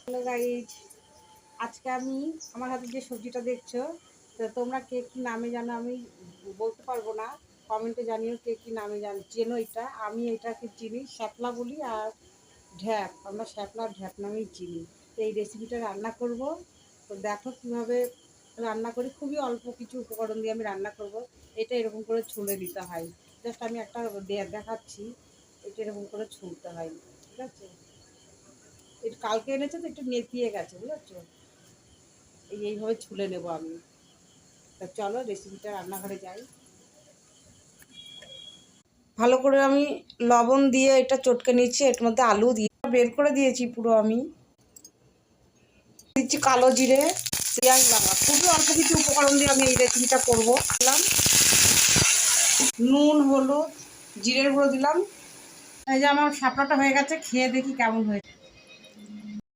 Hello guys, আজকে আমি আমার হাতে যে সবজিটা দেখছো, তো তোমরা কে কী নামে জানো আমি বলতে পারবো না। কমেন্টে জানিও কে কী নামে চেনো এটা। আমি এটাকে চিনি শ্যাপলা বলি, আর ঢ্যাপ আমরা শ্যাপলা ঢ্যাপ নামেই চিনি। তো এই রেসিপিটা রান্না করব। তো দেখো কীভাবে রান্না করি। খুবই অল্প কিছু উপকরণ দিয়ে আমি রান্না করব। এটা এরকম করে ছুলে দিতে হয়। জাস্ট আমি একটা দেখাচ্ছি, এটা এরকম করে ছুলতে হয়, ঠিক আছে। একটু কালকে এনেছে তো একটু নেতিয়ে গেছে, বুঝেছো। এইভাবে ছুলে নেব আমি। তা চলো রেসিপিটা রান্নাঘরে যাই। ভালো করে আমি লবণ দিয়ে এটা চটকে নিচ্ছি। এর মধ্যে আলু দিয়ে বের করে দিয়েছি পুরো। আমি দিচ্ছি কালো জিরে, পেঁয়াজ লাগা। খুবই অল্প কিছু উপকরণ দিয়ে আমি এই রেসিপিটা করবো। দিলাম নুন, হলুদ, জিরের গুঁড়ো দিলাম। এই যে আমার শাপলাটা হয়ে গেছে, খেয়ে দেখি কেমন হয়েছে।